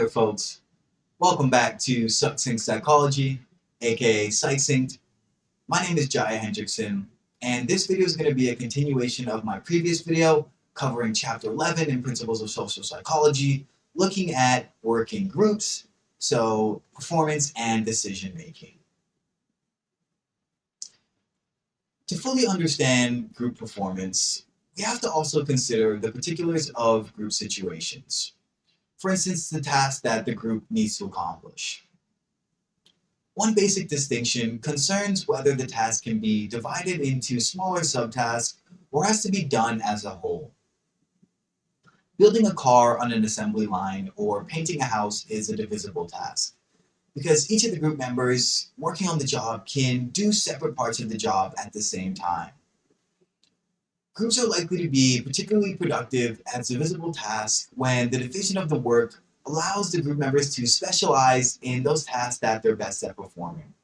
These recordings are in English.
there, folks. Welcome back to Succinct Psychology, aka Succinct. My name is Jaia Hendrickson, and this video is going to be a continuation of my previous video covering Chapter 11 in Principles of Social Psychology, looking at working groups, so performance and decision making. To fully understand group performance, we have to also consider the particulars of group situations. For instance, the task that the group needs to accomplish. One basic distinction concerns whether the task can be divided into smaller subtasks or has to be done as a whole. Building a car on an assembly line or painting a house is a divisible task, because each of the group members working on the job can do separate parts of the job at the same time. Groups are likely to be particularly productive as divisible tasks when the division of the work allows the group members to specialize in those tasks that they're best at performing.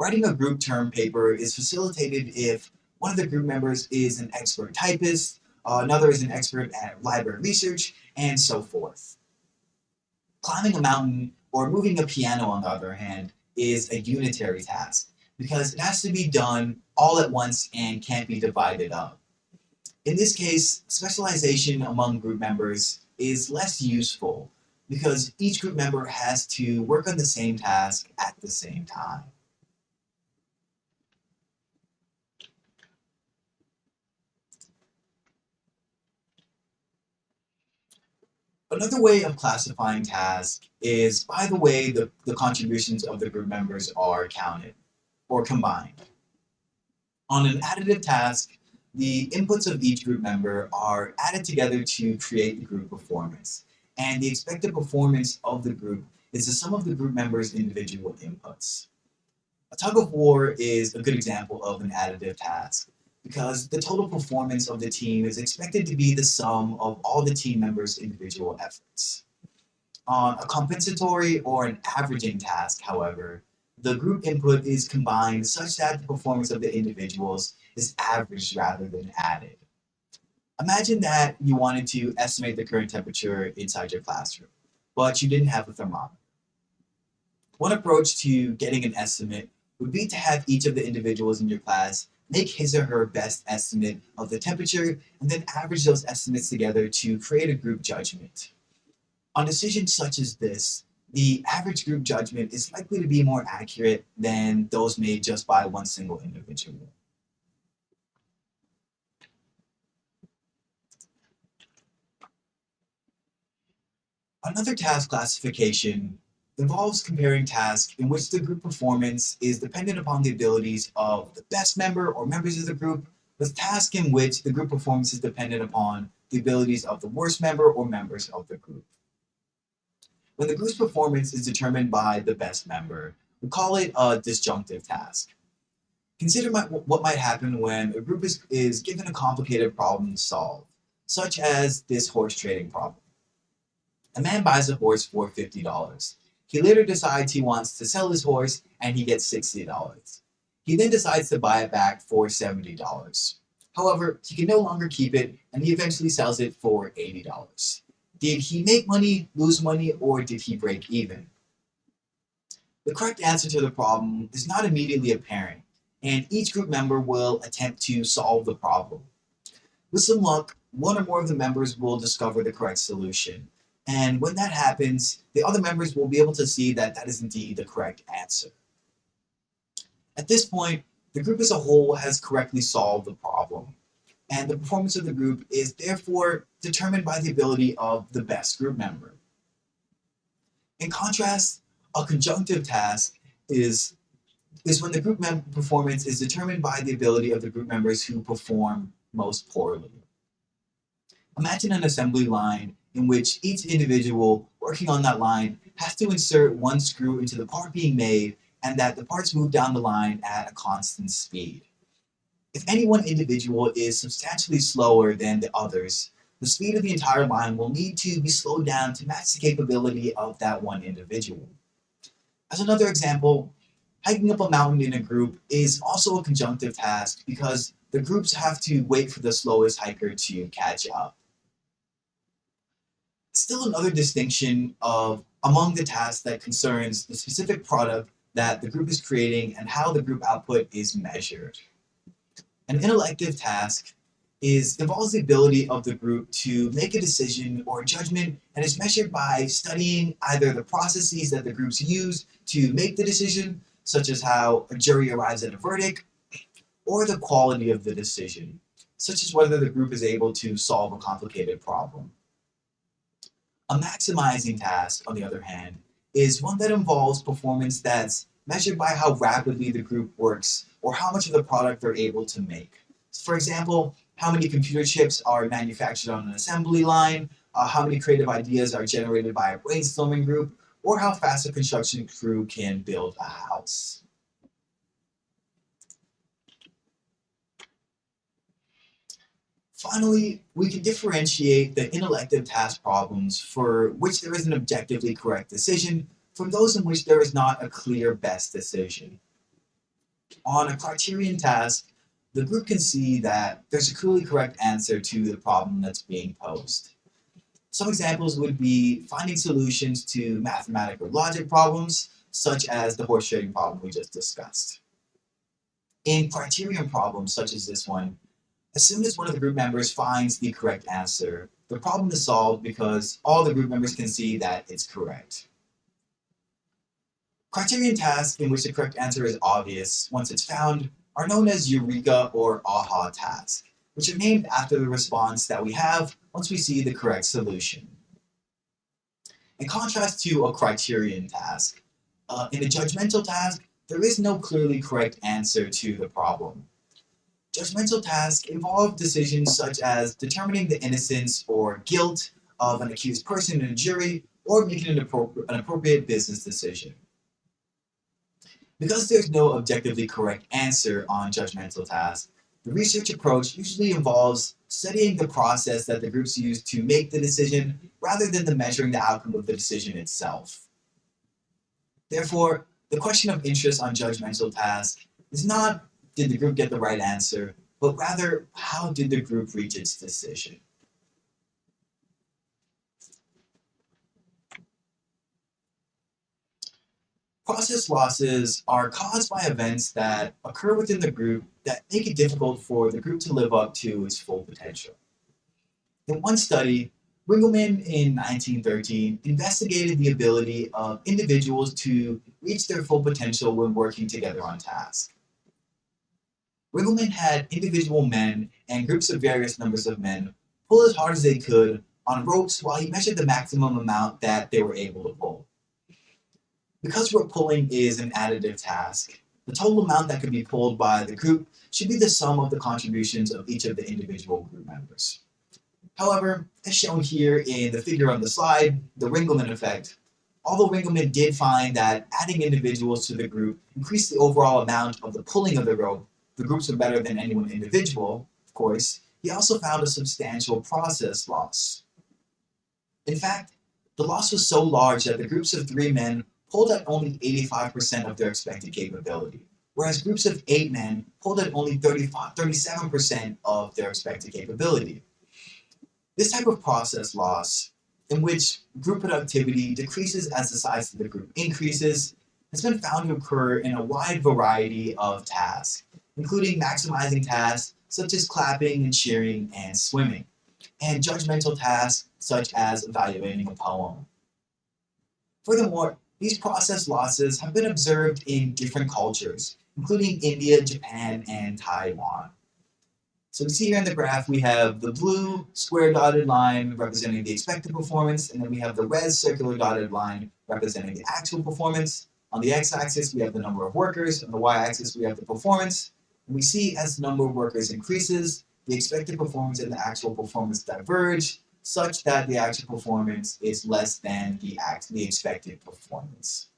Writing a group term paper is facilitated if one of the group members is an expert typist, another is an expert at library research, and so forth. Climbing a mountain or moving a piano, on the other hand, is a unitary task, because it has to be done all at once and can't be divided up. In this case, specialization among group members is less useful because each group member has to work on the same task at the same time. Another way of classifying tasks is by the way the contributions of the group members are counted or combined. On an additive task, the inputs of each group member are added together to create the group performance, and the expected performance of the group is the sum of the group members' individual inputs. A tug of war is a good example of an additive task, because the total performance of the team is expected to be the sum of all the team members' individual efforts. On a compensatory or an averaging task, however, the group input is combined such that the performance of the individuals is averaged rather than added. Imagine that you wanted to estimate the current temperature inside your classroom, but you didn't have a thermometer. One approach to getting an estimate would be to have each of the individuals in your class make his or her best estimate of the temperature and then average those estimates together to create a group judgment. On decisions such as this, the average group judgment is likely to be more accurate than those made just by one single individual. Another task classification involves comparing tasks in which the group performance is dependent upon the abilities of the best member or members of the group, with tasks in which the group performance is dependent upon the abilities of the worst member or members of the group. When the group's performance is determined by the best member, we call it a disjunctive task. Consider what might happen when a group is given a complicated problem to solve, such as this horse trading problem. A man buys a horse for $50. He later decides he wants to sell his horse and he gets $60. He then decides to buy it back for $70. However, he can no longer keep it and he eventually sells it for $80. Did he make money, lose money, or did he break even? The correct answer to the problem is not immediately apparent, and each group member will attempt to solve the problem. With some luck, one or more of the members will discover the correct solution, and when that happens, the other members will be able to see that that is indeed the correct answer. At this point, the group as a whole has correctly solved the problem, and the performance of the group is therefore determined by the ability of the best group member. In contrast, a conjunctive task is when the group performance is determined by the ability of the group members who perform most poorly. Imagine an assembly line in which each individual working on that line has to insert one screw into the part being made and that the parts move down the line at a constant speed. If any one individual is substantially slower than the others, the speed of the entire line will need to be slowed down to match the capability of that one individual. As another example, hiking up a mountain in a group is also a conjunctive task because the groups have to wait for the slowest hiker to catch up. Still another distinction of among the tasks that concerns the specific product that the group is creating and how the group output is measured. An intellective task involves the ability of the group to make a decision or a judgment and is measured by studying either the processes that the groups use to make the decision, such as how a jury arrives at a verdict, or the quality of the decision, such as whether the group is able to solve a complicated problem. A maximizing task, on the other hand, is one that involves performance that's measured by how rapidly the group works or how much of the product they're able to make. So for example, how many computer chips are manufactured on an assembly line, how many creative ideas are generated by a brainstorming group, or how fast a construction crew can build a house. Finally, we can differentiate the intellective task problems for which there is an objectively correct decision from those in which there is not a clear best decision. On a criterion task, the group can see that there's a clearly correct answer to the problem that's being posed. Some examples would be finding solutions to mathematical or logic problems, such as the horse trading problem we just discussed. In criterion problems such as this one, as soon as one of the group members finds the correct answer, the problem is solved because all the group members can see that it's correct. Criterion tasks in which the correct answer is obvious once it's found are known as eureka or aha tasks, which are named after the response that we have once we see the correct solution. In contrast to a criterion task, in a judgmental task, there is no clearly correct answer to the problem. Judgmental tasks involve decisions such as determining the innocence or guilt of an accused person in a jury or making an appropriate business decision. Because there's no objectively correct answer on judgmental tasks, the research approach usually involves studying the process that the groups use to make the decision rather than measuring the outcome of the decision itself. Therefore, the question of interest on judgmental tasks is not did the group get the right answer, but rather how did the group reach its decision. Process losses are caused by events that occur within the group that make it difficult for the group to live up to its full potential. In one study, Wrinkleman in 1913 investigated the ability of individuals to reach their full potential when working together on tasks. Wrinkleman had individual men and groups of various numbers of men pull as hard as they could on ropes while he measured the maximum amount that they were able to pull. Because rope pulling is an additive task, the total amount that could be pulled by the group should be the sum of the contributions of each of the individual group members. However, as shown here in the figure on the slide, the Wrinkleman Effect, although Wrinkleman did find that adding individuals to the group increased the overall amount of the pulling of the rope, the groups were better than any one individual, of course, he also found a substantial process loss. In fact, the loss was so large that the groups of 3 men pulled at only 85% of their expected capability, whereas groups of 8 men pulled at only 37% of their expected capability. This type of process loss, in which group productivity decreases as the size of the group increases, has been found to occur in a wide variety of tasks, including maximizing tasks such as clapping and cheering and swimming, and judgmental tasks such as evaluating a poem. Furthermore, these process losses have been observed in different cultures, including India, Japan, and Taiwan. So we see here in the graph, we have the blue square dotted line representing the expected performance, and then we have the red circular dotted line representing the actual performance. On the x-axis, we have the number of workers. On the y-axis, we have the performance. And we see as the number of workers increases, the expected performance and the actual performance diverge, such that the actual performance is less than the expected performance.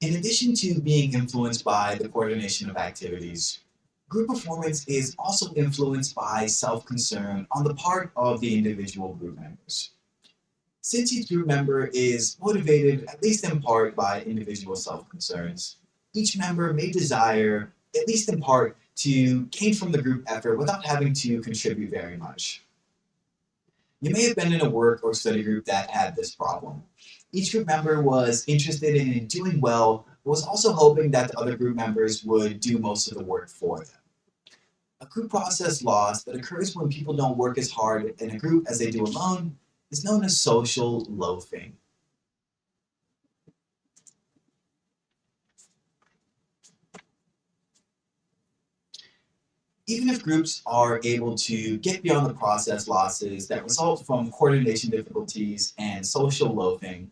In addition to being influenced by the coordination of activities, group performance is also influenced by self-concern on the part of the individual group members. Since each group member is motivated, at least in part, by individual self-concerns, each member may desire, at least in part, to gain from the group effort without having to contribute very much. You may have been in a work or study group that had this problem. Each group member was interested in doing well, but was also hoping that the other group members would do most of the work for them. A group process loss that occurs when people don't work as hard in a group as they do alone is known as social loafing. Even if groups are able to get beyond the process losses that result from coordination difficulties and social loafing,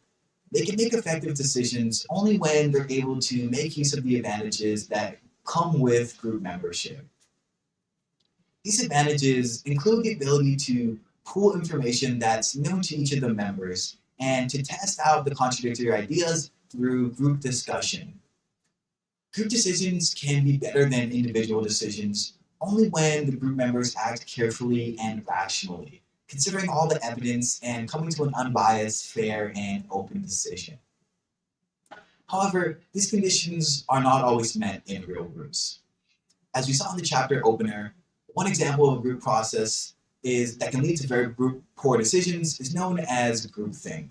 they can make effective decisions only when they're able to make use of the advantages that come with group membership. These advantages include the ability to pool information that's known to each of the members and to test out the contradictory ideas through group discussion. Group decisions can be better than individual decisions only when the group members act carefully and rationally, considering all the evidence and coming to an unbiased, fair, and open decision. However, these conditions are not always met in real groups. As we saw in the chapter opener, one example of a group process that can lead to very poor decisions is known as groupthink.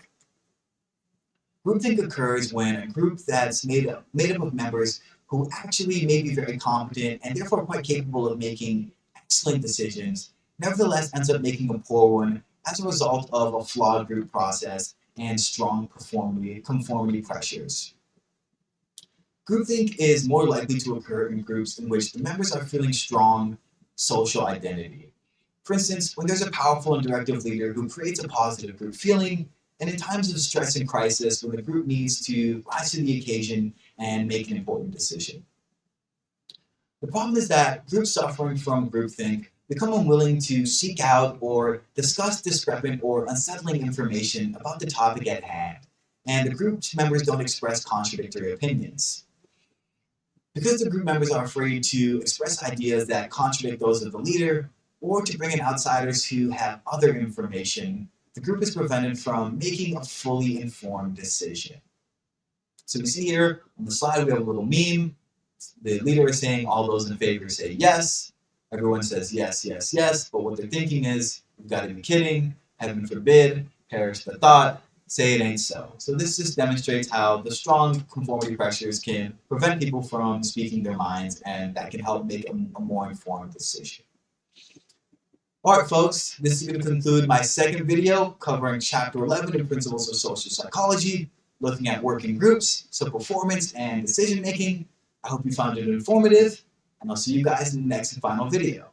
Groupthink occurs when a group that's made up of members who actually may be very competent and therefore quite capable of making excellent decisions, nevertheless ends up making a poor one as a result of a flawed group process and strong conformity pressures. Groupthink is more likely to occur in groups in which the members are feeling strong social identity. For instance, when there's a powerful and directive leader who creates a positive group feeling, and in times of stress and crisis when the group needs to rise to the occasion and make an important decision. The problem is that groups suffering from groupthink become unwilling to seek out or discuss discrepant or unsettling information about the topic at hand, and the group members don't express contradictory opinions. Because the group members are afraid to express ideas that contradict those of the leader, or to bring in outsiders who have other information, the group is prevented from making a fully informed decision. So we see here on the slide, we have a little meme. The leader is saying all those in favor say yes. Everyone says yes, yes, yes. But what they're thinking is, we've got to be kidding. Heaven forbid, perish the thought. Say it ain't so. So this just demonstrates how the strong conformity pressures can prevent people from speaking their minds, and that can help make a more informed decision. Alright folks, this is going to conclude my second video covering Chapter 11 in Principles of Social Psychology, looking at working groups, so performance and decision making. I hope you found it informative, and I'll see you guys in the next and final video.